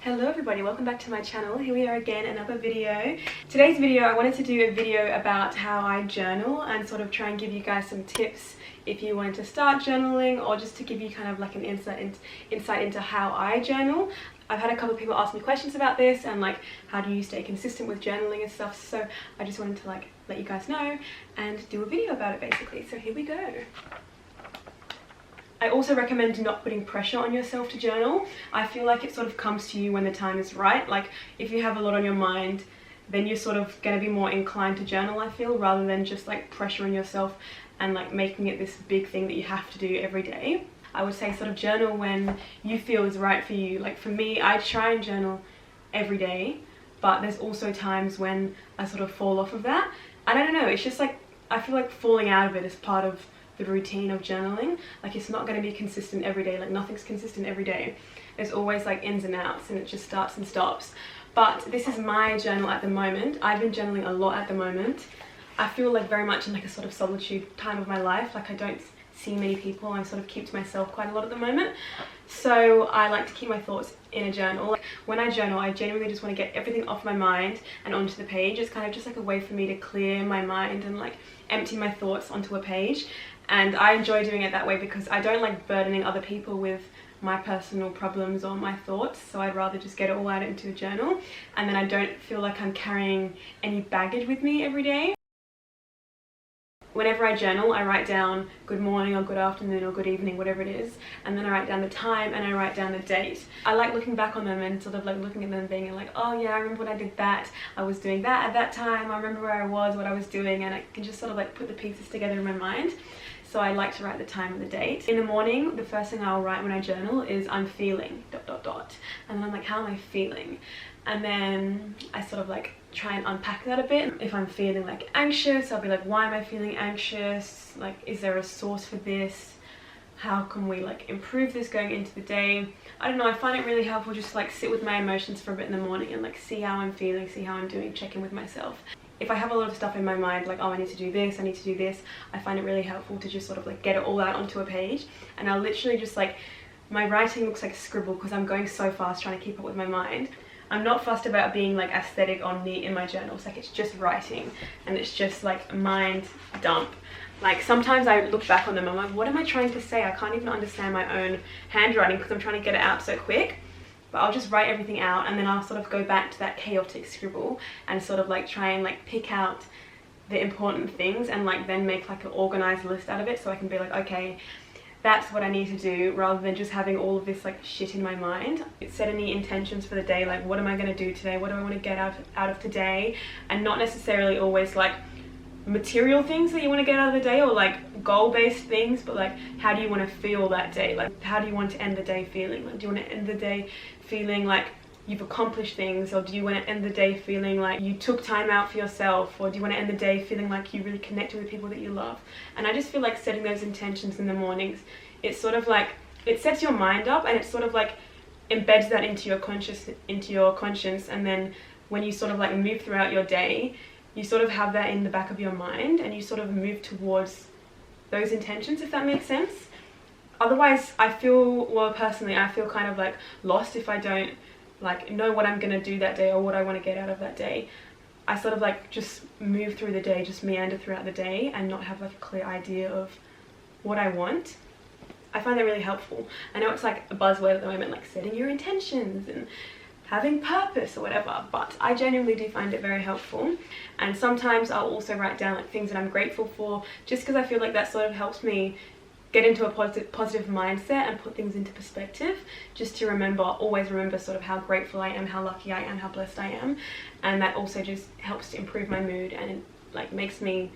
Hello everybody, welcome back to my channel. Here we are again, another video. Today's video, I wanted to do a video about how I journal and sort of try and give you guys some tips if you wanted to start journaling, or just to give you kind of like an insight into how I journal. I've had a couple of people ask me questions about this and like how do you stay consistent with journaling and stuff, so I just wanted to like let you guys know and do a video about it basically. So here we go. I also recommend not putting pressure on yourself to journal. I feel like it sort of comes to you when the time is right. Like if you have a lot on your mind, then you're sort of going to be more inclined to journal, I feel, rather than just like pressuring yourself and like making it this big thing that you have to do every day. I would say sort of journal when you feel is right for you. Like for me, I try and journal every day, but there's also times when I sort of fall off of that. And I don't know, it's just like, I feel like falling out of it is part of the routine of journaling. Like it's not going to be consistent every day, like nothing's consistent every day. There's always like ins and outs and it just starts and stops. But this is my journal at the moment. I've been journaling a lot at the moment. I feel like very much in like a sort of solitude time of my life. Like I don't see many people, I sort of keep to myself quite a lot at the moment. So I like to keep my thoughts in a journal. Like when I journal, I genuinely just want to get everything off my mind and onto the page. It's kind of just like a way for me to clear my mind and like empty my thoughts onto a page. And I enjoy doing it that way because I don't like burdening other people with my personal problems or my thoughts, so I'd rather just get it all out into a journal, and then I don't feel like I'm carrying any baggage with me every day. Whenever I journal, I write down good morning or good afternoon or good evening, whatever it is, and then I write down the time and I write down the date. I like looking back on them and sort of like looking at them being like, oh yeah, I remember when I did that, I was doing that at that time, I remember where I was, what I was doing, and I can just sort of like put the pieces together in my mind. So I like to write the time and the date. In the morning, the first thing I'll write when I journal is I'm feeling ... and then I'm like, how am I feeling? And then I sort of like try and unpack that a bit. If I'm feeling like anxious, I'll be like, why am I feeling anxious? Like, is there a source for this? How can we like improve this going into the day? I don't know, I find it really helpful just to like sit with my emotions for a bit in the morning and like see how I'm feeling, see how I'm doing, check in with myself. If I have a lot of stuff in my mind, like, oh, I need to do this, I need to do this, I find it really helpful to just sort of like get it all out onto a page. And I'll literally just like, my writing looks like a scribble because I'm going so fast trying to keep up with my mind. I'm not fussed about being like aesthetic or neat in my journals. Like it's just writing and it's just like mind dump. Like sometimes I look back on them and I'm like, what am I trying to say? I can't even understand my own handwriting because I'm trying to get it out so quick. But I'll just write everything out and then I'll sort of go back to that chaotic scribble and sort of like try and like pick out the important things and like then make like an organized list out of it, so I can be like, okay, that's what I need to do, rather than just having all of this like shit in my mind. Set any intentions for the day, like what am I going to do today, what do I want to get out of today, and not necessarily always like material things that you want to get out of the day or like goal-based things, but like how do you want to feel that day? Like how do you want to end the day feeling? Like do you want to end the day feeling like you've accomplished things, or do you want to end the day feeling like you took time out for yourself, or do you want to end the day feeling like you really connected with people that you love? And I just feel like setting those intentions in the mornings, it's sort of like it sets your mind up and it sort of like embeds that into your conscience, and then when you sort of like move throughout your day, you sort of have that in the back of your mind and you sort of move towards those intentions, if that makes sense. Otherwise, I feel, well personally, I feel kind of like lost if I don't like know what I'm gonna do that day or what I want to get out of that day. I sort of like just move through the day, just meander throughout the day and not have like a clear idea of what I want. I find that really helpful. I know it's like a buzzword at the moment, like setting your intentions and having purpose or whatever, but I genuinely do find it very helpful. And sometimes I'll also write down like things that I'm grateful for, just because I feel like that sort of helps me get into a positive mindset and put things into perspective, just to remember, always remember sort of how grateful I am, how lucky I am, how blessed I am. And that also just helps to improve my mood and it like makes me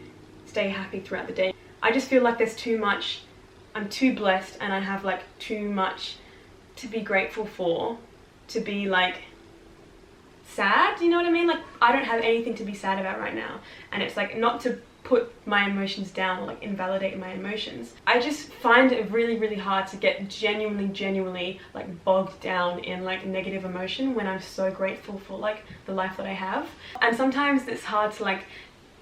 stay happy throughout the day. I just feel like there's too much, I'm too blessed and I have like too much to be grateful for to be like sad, you know what I mean? Like I don't have anything to be sad about right now, and it's like not to put my emotions down or like invalidate my emotions. I just find it really hard to get genuinely like bogged down in like negative emotion when I'm so grateful for like the life that I have. And sometimes it's hard to like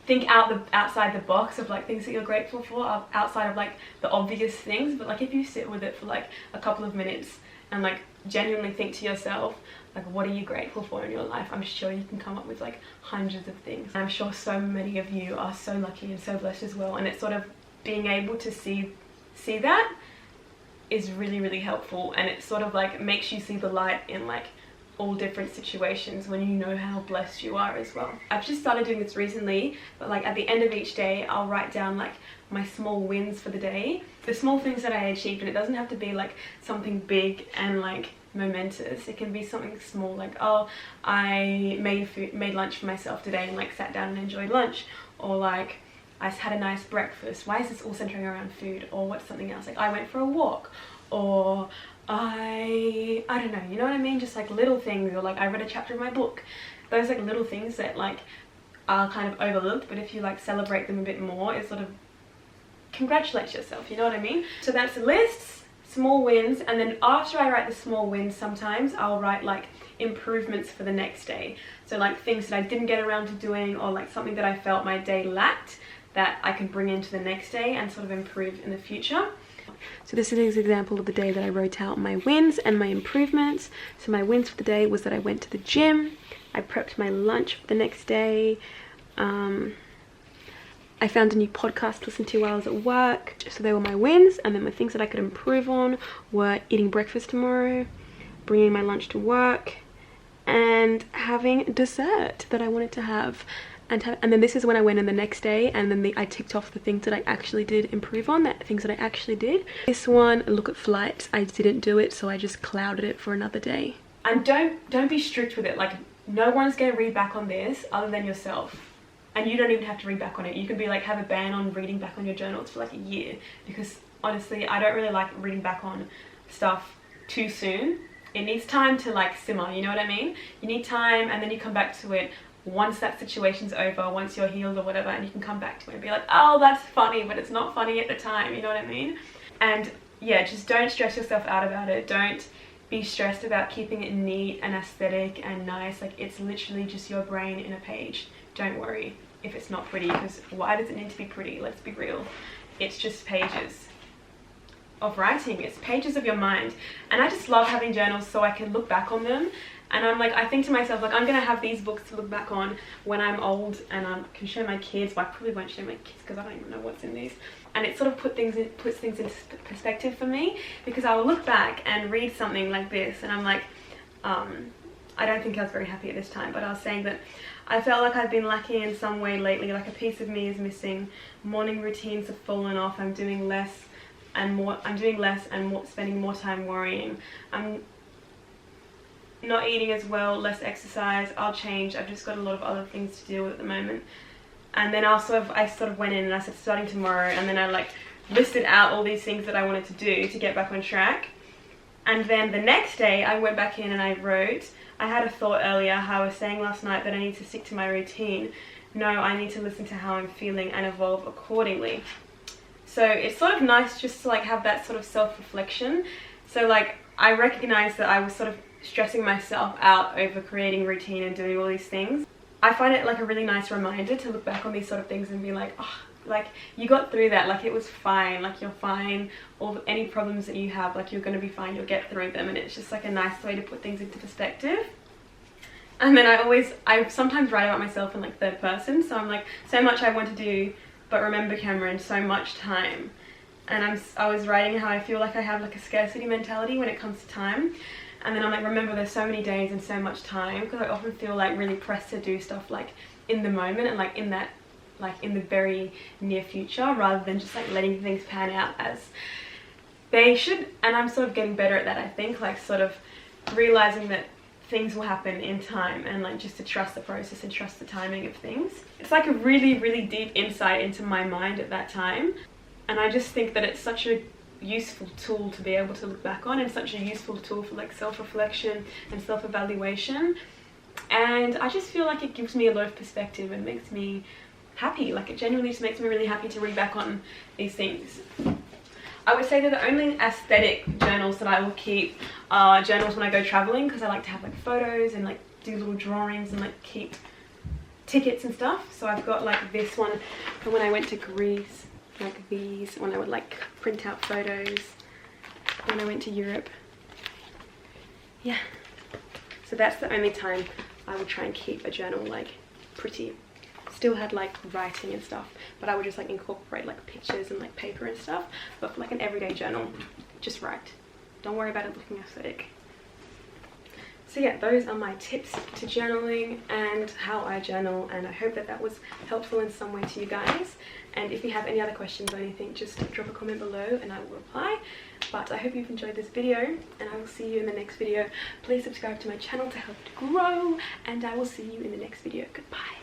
think outside the box of like things that you're grateful for, outside of like the obvious things, but like if you sit with it for like a couple of minutes and like genuinely think to yourself, like, what are you grateful for in your life? I'm sure you can come up with like hundreds of things. I'm sure so many of you are so lucky and so blessed as well, and it's sort of being able to see that is really, really helpful, and it sort of like makes you see the light in like all different situations when you know how blessed you are as well. I've just started doing this recently, but like at the end of each day I'll write down like my small wins for the day, the small things that I achieved, and it doesn't have to be like something big and like momentous. It can be something small, like, oh, I made lunch for myself today and like sat down and enjoyed lunch, or like I had a nice breakfast. Why is this all centering around food? Or what's something else, like I went for a walk, or I don't know, you know what I mean? Just like little things, or like I read a chapter of my book. Those like little things that like are kind of overlooked, but if you like celebrate them a bit more, it sort of congratulates yourself, you know what I mean? So that's lists, small wins, and then after I write the small wins, sometimes I'll write like improvements for the next day. So like things that I didn't get around to doing, or like something that I felt my day lacked that I can bring into the next day and sort of improve in the future. So this is an example of the day that I wrote out my wins and my improvements. So my wins for the day was that I went to the gym, I prepped my lunch for the next day, I found a new podcast to listen to while I was at work. So they were my wins, and then the things that I could improve on were eating breakfast tomorrow, bringing my lunch to work, and having dessert that I wanted to have. And then this is when I went in the next day, and then I ticked off the things that I actually did improve on, things that I actually did. This one, look at flights, I didn't do it, so I just clouded it for another day. And don't be strict with it. Like, no one's going to read back on this other than yourself. And you don't even have to read back on it. You can be like, have a ban on reading back on your journals for like a year, because honestly I don't really like reading back on stuff too soon. It needs time to like simmer, you know what I mean? You need time, and then you come back to it once that situation's over, once you're healed or whatever, and you can come back to it and be like, oh, that's funny, but it's not funny at the time, you know what I mean? And yeah, just don't stress yourself out about it. Don't be stressed about keeping it neat and aesthetic and nice. Like, it's literally just your brain in a page. Don't worry if it's not pretty, because why does it need to be pretty? Let's be real. It's just pages of writing. It's pages of your mind. And I just love having journals so I can look back on them. And I'm like, I think to myself, like, I'm gonna have these books to look back on when I'm old, and I can show my kids. Well, I probably won't show my kids because I don't even know what's in these. And it sort of puts things into perspective for me, because I will look back and read something like this, and I'm like, I don't think I was very happy at this time, but I was saying that I felt like I've been lacking in some way lately. Like, a piece of me is missing. Morning routines have fallen off. I'm doing less and more. Spending more time worrying. I'm not eating as well, less exercise. I'll change. I've just got a lot of other things to deal with at the moment. And then I sort of went in and I said starting tomorrow, and then I like listed out all these things that I wanted to do to get back on track. And then the next day I went back in and I wrote, I had a thought earlier how I was saying last night that I need to stick to my routine. No, I need to listen to how I'm feeling and evolve accordingly. So it's sort of nice just to like have that sort of self-reflection. So like, I recognized that I was sort of stressing myself out over creating routine and doing all these things. I find it like a really nice reminder to look back on these sort of things and be like, oh, like, you got through that, like, it was fine, like, you're fine, any problems that you have, like, you're gonna be fine, you'll get through them. And it's just like a nice way to put things into perspective. And then I sometimes write about myself in like third person, so I'm like, so much I want to do, but remember, Cameron, so much time. And I was writing how I feel like I have like a scarcity mentality when it comes to time. And then I'm like, remember, there's so many days and so much time, because I often feel like really pressed to do stuff like in the moment and like in that, like in the very near future, rather than just like letting things pan out as they should. And I'm sort of getting better at that, I think, like sort of realizing that things will happen in time, and like just to trust the process and trust the timing of things. It's like a really, really deep insight into my mind at that time. And I just think that it's such a useful tool to be able to look back on, and such a useful tool for like self-reflection and self-evaluation. And I just feel like it gives me a lot of perspective and makes me happy. Like, it genuinely just makes me really happy to read back on these things. I would say that the only aesthetic journals that I will keep are journals when I go traveling, because I like to have like photos and like do little drawings and like keep tickets and stuff. So I've got like this one from when I went to Greece, like these, when I would like print out photos when I went to Europe. yeah, so that's the only time I would try and keep a journal like pretty. Still had like writing and stuff, but I would just like incorporate like pictures and like paper and stuff. But for like an everyday journal, just write. Don't worry about it looking aesthetic. So yeah, those are my tips to journaling and how I journal, and I hope that that was helpful in some way to you guys. And if you have any other questions or anything, just drop a comment below and I will reply. But I hope you've enjoyed this video, and I will see you in the next video. Please subscribe to my channel to help it grow, and I will see you in the next video. Goodbye.